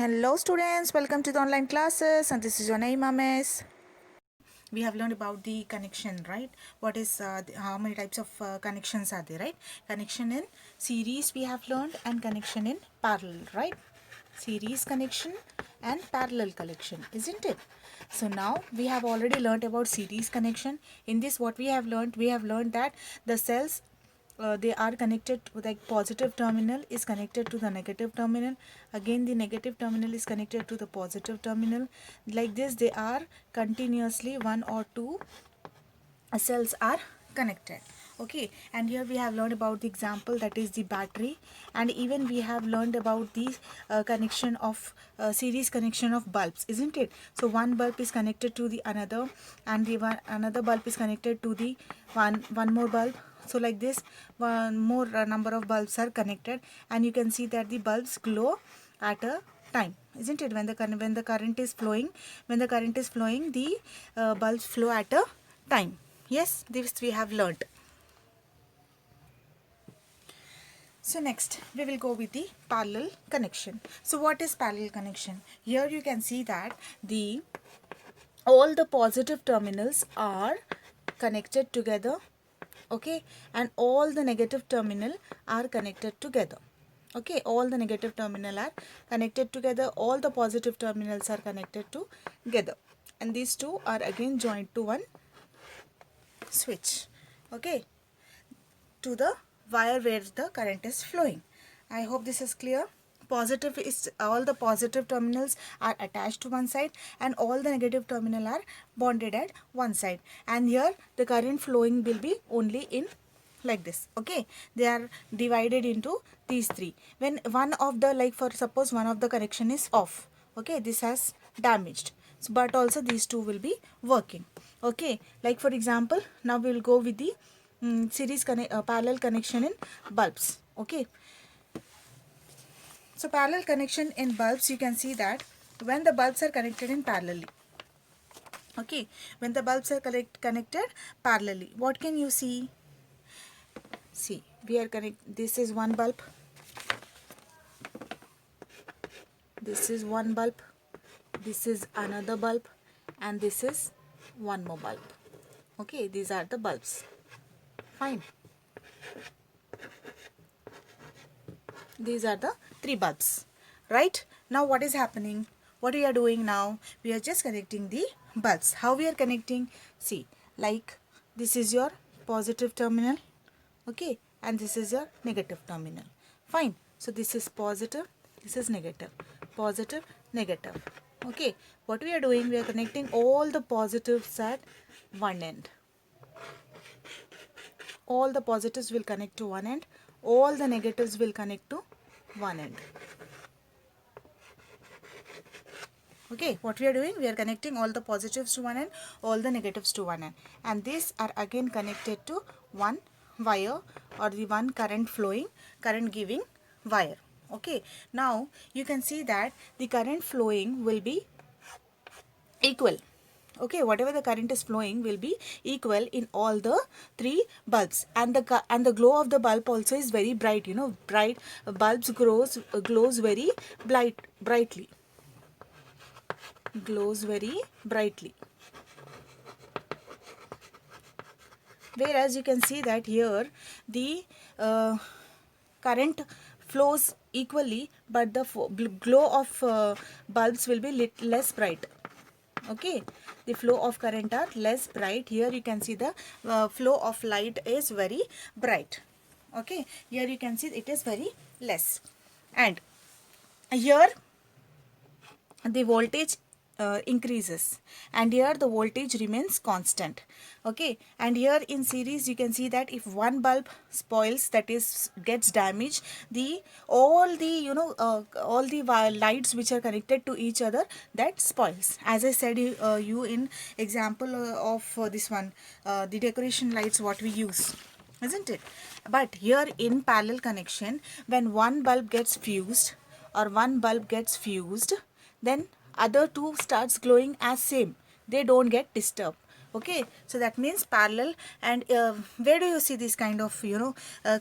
Hello students, welcome to the online classes, and this is your Naima Miss. We have learned about the connection, right? What is how many types of connections are there, right? Connection in series we have learned, and connection in parallel, right? Series connection and parallel connection, isn't it? So now we have already learned about series connection. In this, what we have learned that the cells, they are connected with, like, positive terminal is connected to the negative terminal, again the negative terminal is connected to the positive terminal. Like this, they are continuously one or two cells are connected. Okay, and here we have learned about the example, that is the battery, and even we have learned about the connection of series connection of bulbs, isn't it? So one bulb is connected to the another, and the another bulb is connected to the one more bulb. So like this, one more number of bulbs are connected, and you can see that the bulbs glow at a time, isn't it? When the current is flowing, the bulbs flow at a time. Yes, this we have learnt. So next we will go with the parallel connection. So what is parallel connection? Here you can see that the all the positive terminals are connected together, okay, and all the negative terminal are connected together. Okay, all the negative terminal are connected together, all the positive terminals are connected together, and these two are again joined to one switch, okay, to the wire where the current is flowing. I hope this is clear. Positive is, all the positive terminals are attached to one side, and all the negative terminal are bonded at one side, and here the current flowing will be only in like this. Okay, they are divided into these three. When one of the, like for suppose one of the connection is off, okay, this has damaged, so, but also these two will be working. Okay, like for example, now we will go with the parallel connection in bulbs. Okay, so parallel connection in bulbs, you can see that when the bulbs are connected in parallelly, okay, when the bulbs are connected parallelly, what can you see? See, we are this is one bulb, this is one bulb, this is another bulb, and this is one more bulb. Okay, these are the bulbs. Fine. These are the three bulbs, right? Now what is happening? What we are doing now? We are just connecting the bulbs. How we are connecting? See, like this is your positive terminal, okay, and this is your negative terminal. Fine. So this is positive, this is negative, positive, negative. Okay, what we are doing? We are connecting all the positives at one end. All the positives will connect to one end, all the negatives will connect to one end. Okay, what we are doing? We are connecting all the positives to one end, all the negatives to one end, and these are again connected to one wire, or the one current flowing, current giving wire. Okay, now you can see that the current flowing will be equal. Okay, whatever the current is flowing will be equal in all the three bulbs, and the glow of the bulb also is very bright. You know, bright bulbs glows very brightly, glows very brightly. Whereas you can see that here the current flows equally, but the glow of bulbs will be less bright. Okay, the flow of current are less bright. Here you can see the flow of light is very bright. Okay, here you can see it is very less, and here the voltage increases, and here the voltage remains constant. Okay, and here in series you can see that if one bulb spoils, that is gets damaged, the all the all the lights which are connected to each other, that spoils. As I said you in example of this one, the decoration lights what we use, isn't it? But here in parallel connection, when one bulb gets fused, or one bulb gets fused, then other two starts glowing as same, they don't get disturbed. Okay, so that means parallel. And where do you see this kind of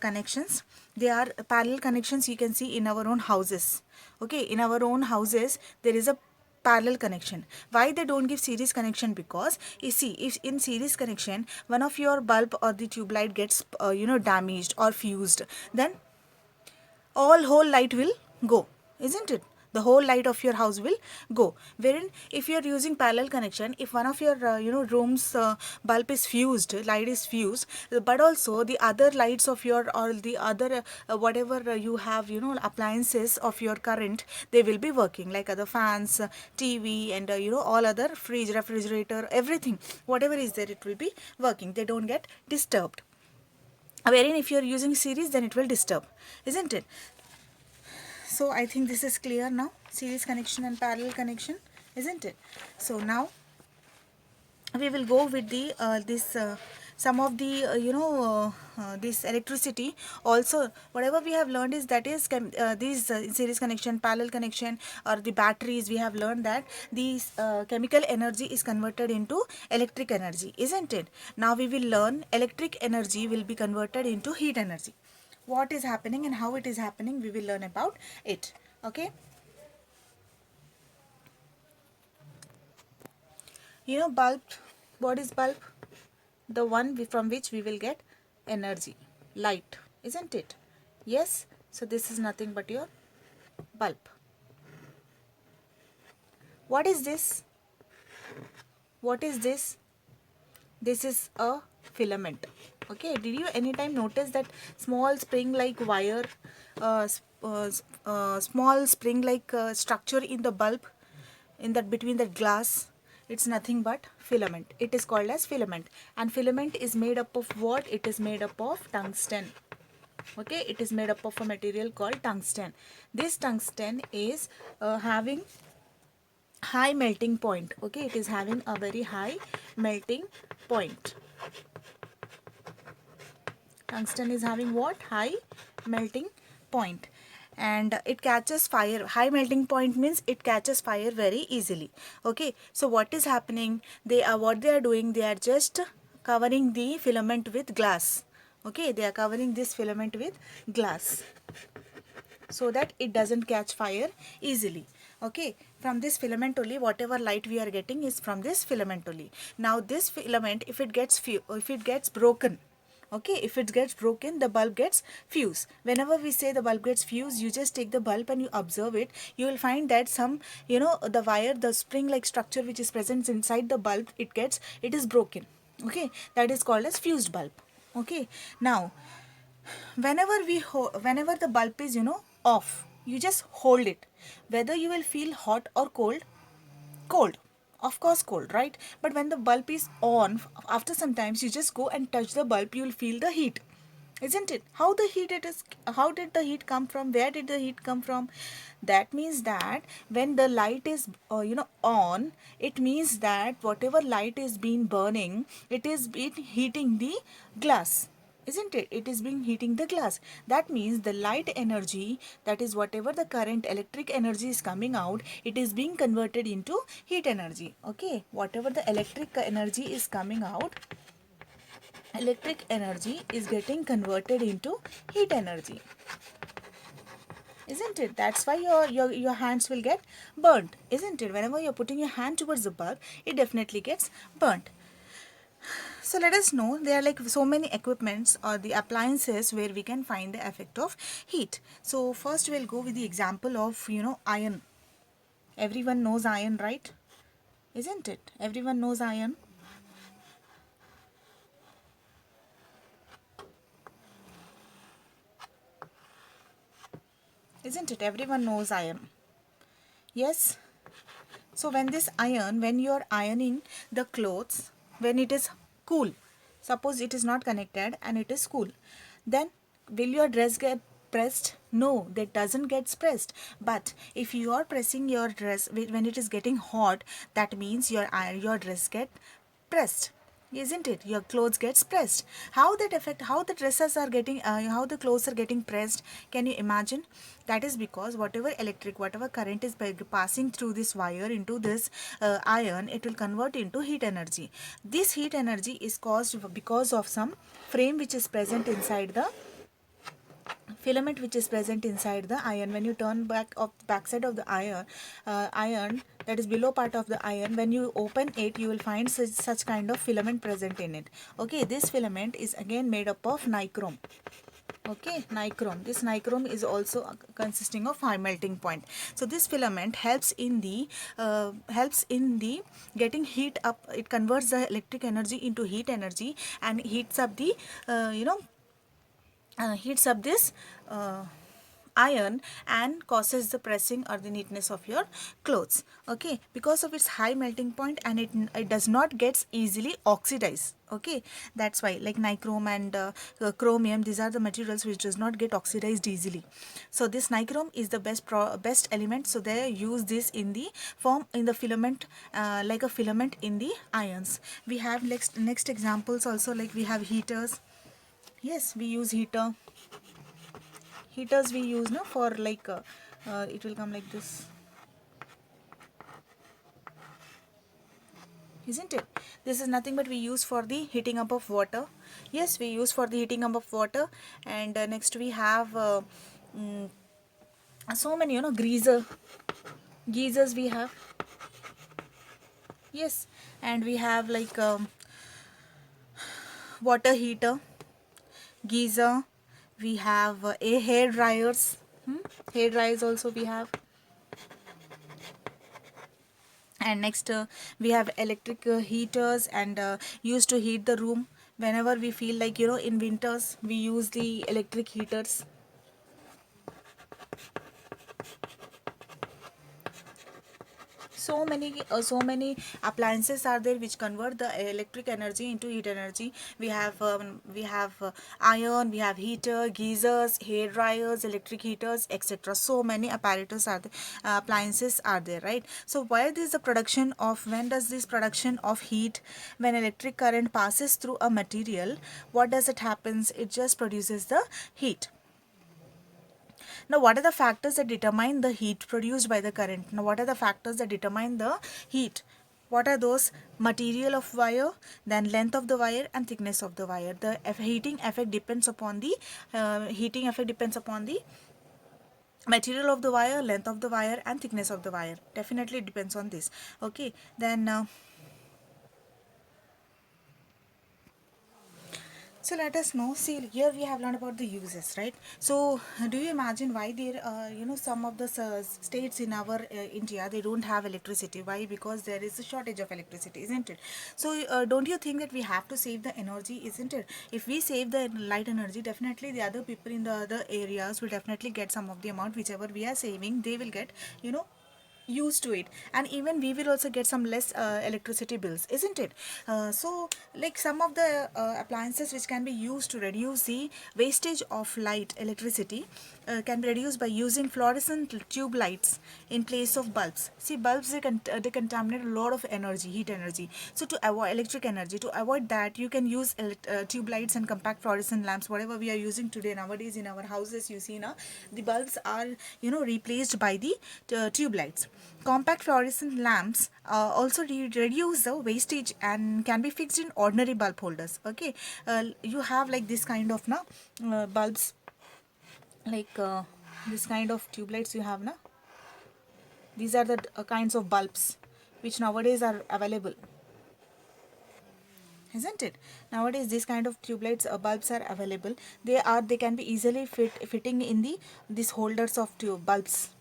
connections? They are parallel connections, you can see in our own houses. Okay, in our own houses there is a parallel connection. Why they don't give series connection? Because you see, if in series connection one of your bulb or the tube light gets damaged or fused, then all whole light will go, isn't it? The whole light of your house will go. Wherein if you are using parallel connection, if one of your rooms bulb is fused, light is fused, but also the other lights of your, or the other whatever you have, appliances of your current, they will be working, like other fans, TV, and all other fridge, refrigerator, everything, whatever is there, it will be working. They don't get disturbed. Wherein if you are using series, then it will disturb, isn't it? So I think this is clear now, series connection and parallel connection, isn't it? So now we will go with the this some of the this electricity also. Whatever we have learned is that is these series connection, parallel connection, or the batteries, we have learned that these chemical energy is converted into electric energy, isn't it? Now we will learn electric energy will be converted into heat energy. What is happening and how it is happening, we will learn about it. Okay, bulb, what is bulb? The one from which we will get energy, light, isn't it? Yes, so this is nothing but your bulb. What is this? What is this? This is a filament. Okay, did you anytime notice that small spring like wire, small spring like structure in the bulb, in that between that glass? It's nothing but filament. It is called as filament, and filament is made up of what? It is made up of tungsten. Okay, it is made up of a material called tungsten. This tungsten is having high melting point. Okay, it is having a very high melting point. Tungsten is having what? High melting point. And it catches fire. High melting point means it catches fire very easily. Okay, so what is happening? What they are doing, they are just covering the filament with glass. Okay, they are covering this filament with glass so that it doesn't catch fire easily. Okay, from this filament only, whatever light we are getting is from this filament only. Now this filament, if it gets broken, okay, if it gets broken, the bulb gets fused. Whenever we say the bulb gets fused, you just take the bulb and you observe it. You will find that some, the wire, the spring like structure which is present inside the bulb, it is broken. Okay, that is called as fused bulb. Okay, now whenever the bulb is off, you just hold it. Whether you will feel hot or cold, cold, of course cold, right? But when the bulb is on, after some times you just go and touch the bulb, you will feel the heat, isn't it? How did the heat come from? Where did the heat come from? That means that when the light is on, it means that whatever light is being burning, it is been heating the glass, isn't it? It is being heating the glass. That means the light energy, that is whatever the current electric energy is coming out, it is being converted into heat energy. Okay, whatever the electric energy is coming out, electric energy is getting converted into heat energy, isn't it? That's why your hands will get burnt, isn't it? Whenever you're putting your hand towards the bulb, it definitely gets burnt. So let us know, there are like so many equipments or the appliances where we can find the effect of heat. So first we'll go with the example of iron. Everyone knows iron, right? Isn't it? Everyone knows iron. Isn't it? Everyone knows iron. Yes. So when you're ironing the clothes, when it is cool, suppose it is not connected and it is cool, then will your dress get pressed? No, that doesn't get pressed. But if you are pressing your dress when it is getting hot, that means your dress get pressed, isn't it? Your clothes gets pressed. How that affect, how the dresses are getting how the clothes are getting pressed, can you imagine? That is because whatever current is passing through this wire into this iron, it will convert into heat energy. This heat energy is caused because of some frame which is present inside the filament which is present inside the iron. When you turn back of backside of the iron, that is below part of the iron, when you open it, you will find such kind of filament present in it. Okay, this filament is again made up of nichrome. Okay, nichrome. This nichrome is also consisting of high melting point. So this filament helps in the getting heat up. It converts the electric energy into heat energy and heats up the heats up this iron and causes the pressing or the neatness of your clothes. Okay, because of its high melting point, and it does not gets easily oxidized. Okay, that's why, like nichrome and chromium, these are the materials which does not get oxidized easily. So this nichrome is the best element, so they use this in the form in the filament, like a filament in the ions. We have next examples also, like we have heaters. Yes, we use heaters we use now for like it will come like this, isn't it? This is nothing but we use for the heating up of water. Yes, we use for the heating up of water. And next we have mm, so many, geysers we have. Yes, and we have like water heater, geyser. We have a hair dryers. Hair dryers also we have. And next we have electric heaters, and used to heat the room whenever we feel like, in winters we use the electric heaters. So many appliances are there which convert the electric energy into heat energy. We have iron, we have heater, geysers, hair dryers, electric heaters, etc. So many apparatus are the appliances are there, right? So where is the production of, when does this production of heat, when electric current passes through a material, what does it happens? It just produces the heat. Now, what are the factors that determine the heat produced by the current? Now, what are the factors that determine the heat? What are those? Material of wire, then length of the wire, and thickness of the wire. The heating effect depends upon the material of the wire, length of the wire, and thickness of the wire. Definitely it depends on this. Okay, then so let us know. See, here we have learned about the uses, right? So, do you imagine why there, some of the states in our India, they don't have electricity? Why? Because there is a shortage of electricity, isn't it? So, don't you think that we have to save the energy, isn't it? If we save the light energy, definitely the other people in the other areas will definitely get some of the amount whichever we are saving. They will get, used to it, and even we will also get some less electricity bills, isn't it? So like some of the appliances which can be used to reduce the wastage of light electricity can be reduced by using fluorescent tube lights in place of bulbs. See, bulbs, they contaminate a lot of energy, heat energy. So to avoid electric energy, to avoid that, you can use tube lights and compact fluorescent lamps, whatever we are using today nowadays in our houses. You see now the bulbs are, replaced by the tube lights. Compact fluorescent lamps also reduce the wastage and can be fixed in ordinary bulb holders. Okay, you have like this kind of bulbs, like this kind of tube lights you have now. These are the kinds of bulbs which nowadays are available, isn't it? Nowadays this kind of tube lights bulbs are available. They can be easily fitting in these holders of tube bulbs.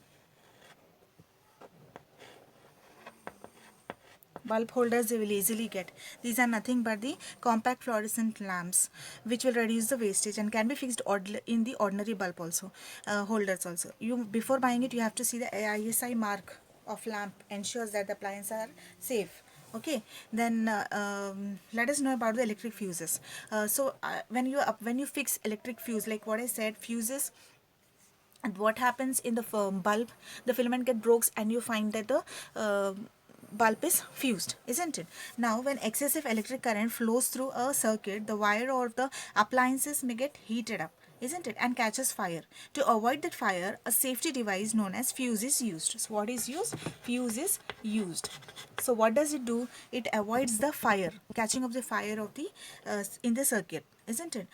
Bulb holders they will easily get. These are nothing but the compact fluorescent lamps which will reduce the wastage and can be fixed in the ordinary bulb also, holders also. You, before buying it, you have to see the ISI mark of lamp, ensures that the appliances are safe. Okay, then let us know about the electric fuses. When you fix electric fuse, like what I said, fuses, and what happens in the bulb, the filament get breaks and you find that the bulb is fused, isn't it? Now when excessive electric current flows through a circuit, the wire or the appliances may get heated up, isn't it, and catches fire. To avoid that fire, a safety device known as fuse is used. So what is used? Fuse is used. So what does it do? It avoids the fire, catching of the fire of the in the circuit, isn't it?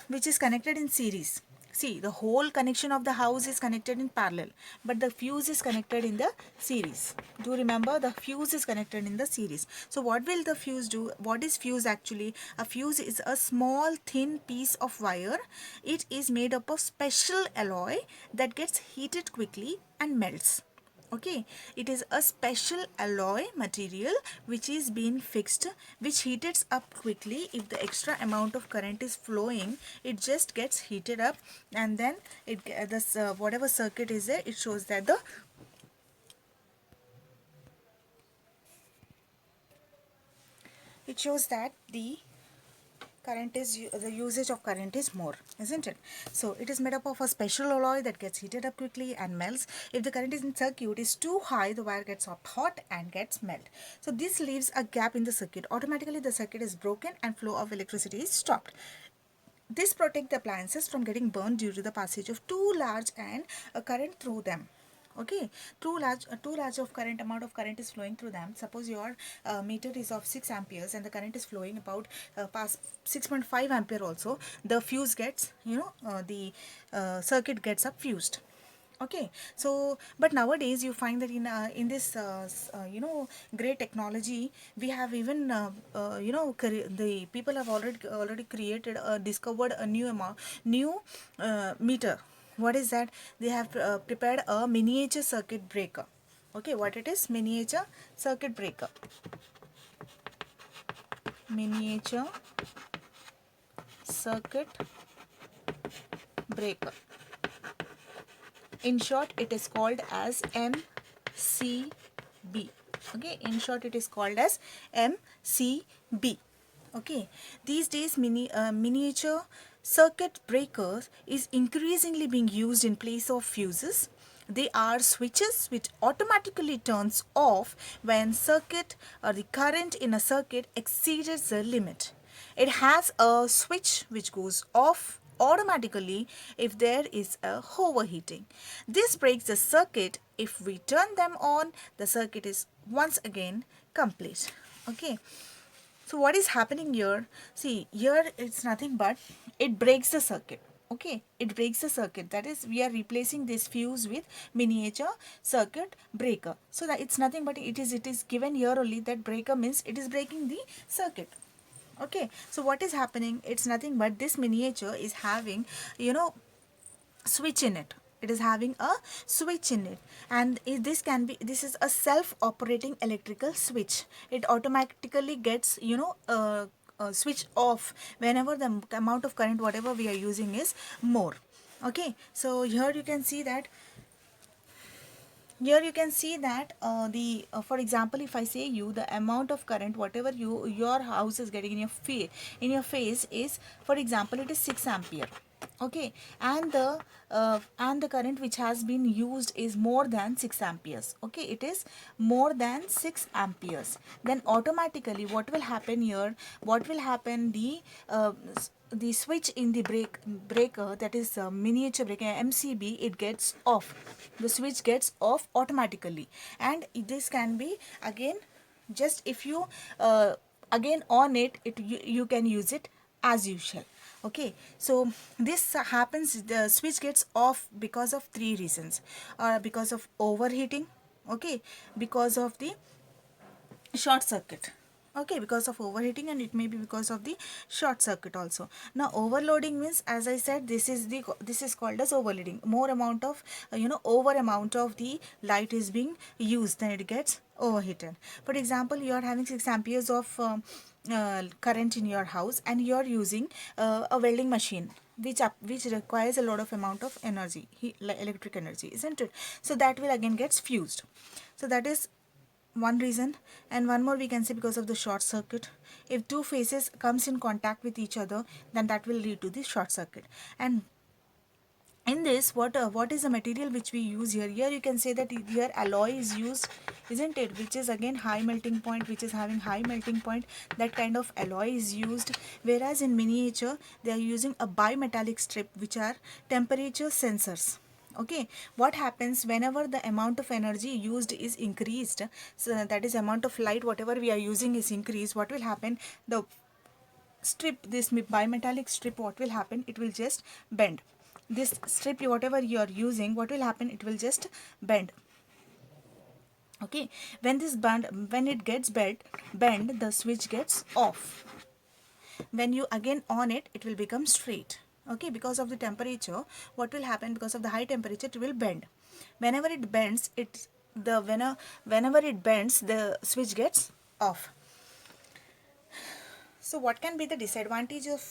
which is connected in series. See, the whole connection of the house is connected in parallel, but the fuse is connected in the series. Do remember, the fuse is connected in the series. So what will the fuse do? What is fuse actually? A fuse is a small thin piece of wire. It is made up of special alloy that gets heated quickly and melts. Okay, it is a special alloy material which is being fixed, which heats up quickly. If the extra amount of current is flowing, it just gets heated up, and then this whatever circuit is there, it shows that the current is the usage of current is more, isn't it? So it is made up of a special alloy that gets heated up quickly and melts. If the current is in circuit is too high, the wire gets hot and gets melt. So this leaves a gap in the circuit. Automatically the circuit is broken and flow of electricity is stopped. This protects the appliances from getting burned due to the passage of too large and a current through them. Okay, too large of current amount of current is flowing through them. Suppose your meter is of 6 amperes and the current is flowing about past 6.5 ampere also. The fuse gets, the circuit gets up fused. Okay, so but nowadays you find that in this great technology, we have even the people have already created discovered a new meter. What is that? They have prepared a miniature circuit breaker. Okay, what it is? Miniature circuit breaker. Miniature circuit breaker. In short, it is called as MCB. Okay, in short, it is called as MCB. Okay, these days miniature circuit breakers is increasingly being used in place of fuses. They are switches which automatically turns off when circuit or the current in a circuit exceeds the limit. It has a switch which goes off automatically if there is a overheating. This breaks the circuit. If we turn them on, the circuit is once again complete. Okay. So what is happening here? See, here it's nothing but it breaks the circuit. Okay, it breaks the circuit. That is, we are replacing this fuse with miniature circuit breaker. So that it's nothing but it is given here only that breaker means it is breaking the circuit. Okay, so what is happening? It's nothing but this miniature is having, switch in it. It is having a switch in it, and this is a self-operating electrical switch. It automatically gets switch off whenever the amount of current whatever we are using is more. Okay, so here you can see that the for example, if I say you the amount of current whatever your house is getting in your face is, for example, it is 6 ampere. Okay, and the current which has been used is more than 6 amperes. Okay, it is more than 6 amperes. Then automatically what will happen here? What will happen? The switch in the breaker, that is miniature breaker MCB, it gets off. The switch gets off automatically, and this can be again, just if you again on it, you can use it as usual. Okay, so this happens, the switch gets off because of 3 reasons. Because of overheating. Okay, because of the short circuit. Okay, because of overheating, and it may be because of the short circuit also. Now overloading means, as I said, this is called as overloading. More amount of over amount of the light is being used, then it gets overheated. For example, you are having 6 amperes of current in your house, and you are using a welding machine which requires a lot of amount of energy, electric energy, isn't it? So that will again gets fused. So that is one reason. And one more we can say, because of the short circuit. If two phases comes in contact with each other, then that will lead to the short circuit. And in this, what is the material which we use here? Here you can say that here alloy is used, isn't it, which is again high melting point, which is having high melting point. That kind of alloy is used. Whereas in miniature they are using a bimetallic strip, which are temperature sensors. Okay, what happens whenever the amount of energy used is increased, so that is amount of light whatever we are using is increased, what will happen? The strip, this bimetallic strip, what will happen? It will just bend. This strip, whatever you are using, what will happen? It will just bend. Okay, when this when it gets bend, the switch gets off. When you again on it, it will become straight. Okay, because of the temperature, what will happen? Because of the high temperature, it will bend. Whenever it bends, whenever it bends, the switch gets off. So what can be the disadvantage of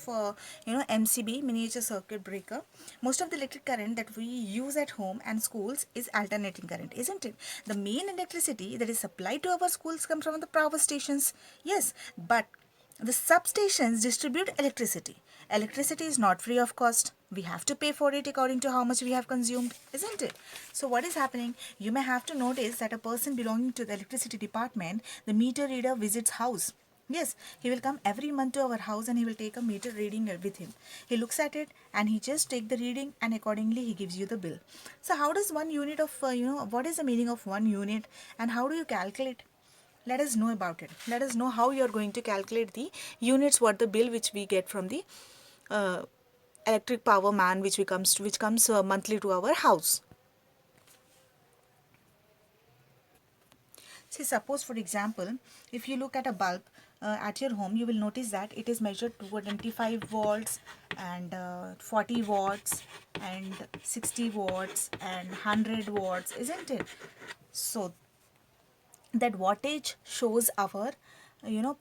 MCB, miniature circuit breaker? Most of the electric current that we use at home and schools is alternating current, isn't it? The main electricity that is supplied to our schools comes from the power stations. Yes, but the substations distribute electricity. Electricity is not free of cost. We have to pay for it according to how much we have consumed, isn't it? So what is happening? You may have to notice that a person belonging to the electricity department, the meter reader visits house. Yes, he will come every month to our house and he will take a meter reading with him. He looks at it and he just take the reading and accordingly he gives you the bill. So how does 1 unit of, what is the meaning of 1 unit and how do you calculate? Let us know about it. Let us know how you are going to calculate the units, what the bill which we get from the electric power man which comes monthly to our house. See, suppose for example, if you look at a bulb at your home, you will notice that it is measured to 25 volts and 40 watts and 60 watts and 100 watts, isn't it? So that wattage shows our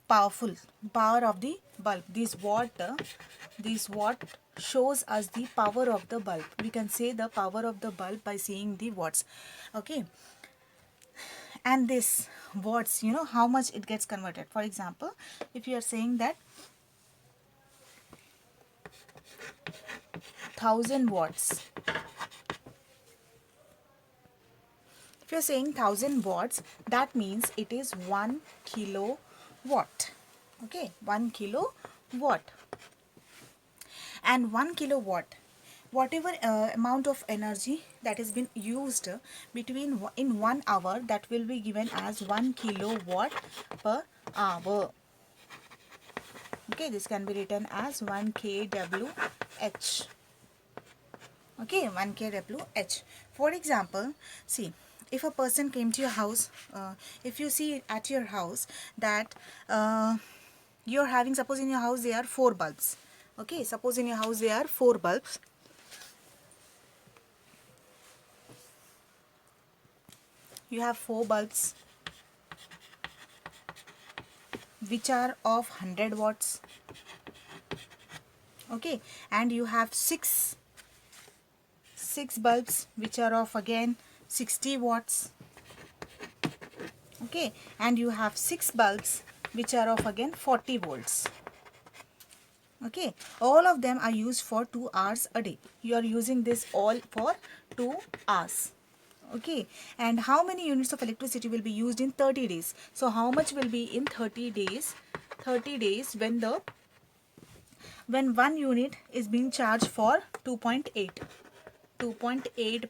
power of the bulb. This watt shows us the power of the bulb. We can say the power of the bulb by seeing the watts. Okay, and this watts, how much it gets converted. For example, if you are saying that 1000 watts, if you are saying 1000 watts, that means it is 1 kilowatt. Okay, 1 kilowatt. And 1 kilowatt, whatever amount of energy that has been used in 1 hour, that will be given as 1 kilowatt per hour. Okay, this can be written as 1 kWh. Okay, 1 kWh. For example, see, if a person came to your house, if you see at your house that you're having, suppose in your house there are 4 bulbs. Okay, suppose in your house there are 4 bulbs. You have 4 bulbs which are of 100 watts. Okay, and you have 6 bulbs which are of again 60 watts. Okay, and you have 6 bulbs which are of again 40 volts. Okay, all of them are used for 2 hours a day. You are using this all for 2 hours. Okay, and how many units of electricity will be used in 30 days? So how much will be in 30 days? 30 days when 1 unit is being charged for 2.8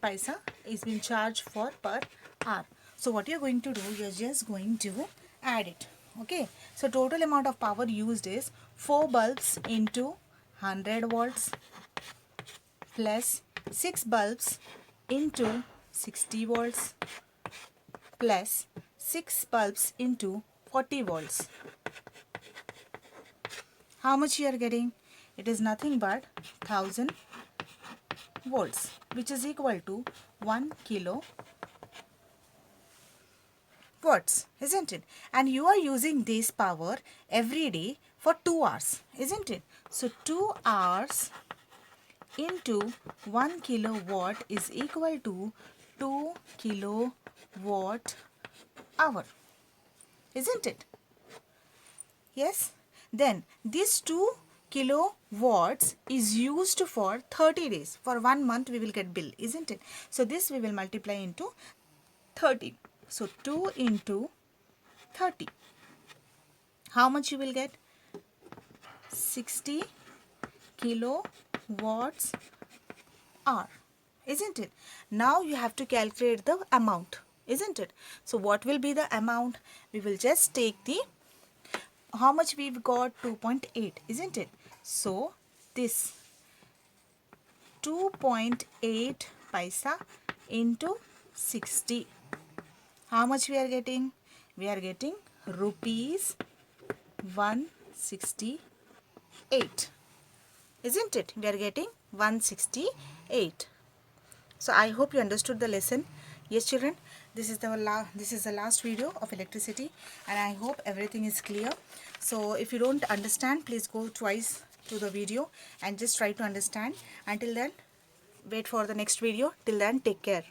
paisa is being charged for per hour. So what you're going to do, you're just going to add it. Okay, so total amount of power used is 4 bulbs into 100 watts plus 6 bulbs into 60 volts plus 6 bulbs into 40 volts. How much you are getting? It is nothing but 1000 volts, which is equal to 1 kilo watts, isn't it? And you are using this power every day for 2 hours, isn't it? So 2 hours into 1 kilowatt is equal to 2 kilowatt hour, isn't it? Yes. Then this 2 kilowatts is used for 30 days. For 1 month we will get bill, isn't it? So this we will multiply into 30. So 2 into 30. How much you will get? 60 kilowatts hour, isn't it? Now you have to calculate the amount, isn't it? So what will be the amount? We will just take the how much we've got? 2.8, isn't it? So this 2.8 paisa into 60. How much we are getting? We are getting rupees 168. Isn't it? We are getting 168. So I hope you understood the lesson. Yes, children, this is the last video of electricity, and I hope everything is clear. So if you don't understand, please go twice to the video and just try to understand. Until then, wait for the next video. Till then, take care.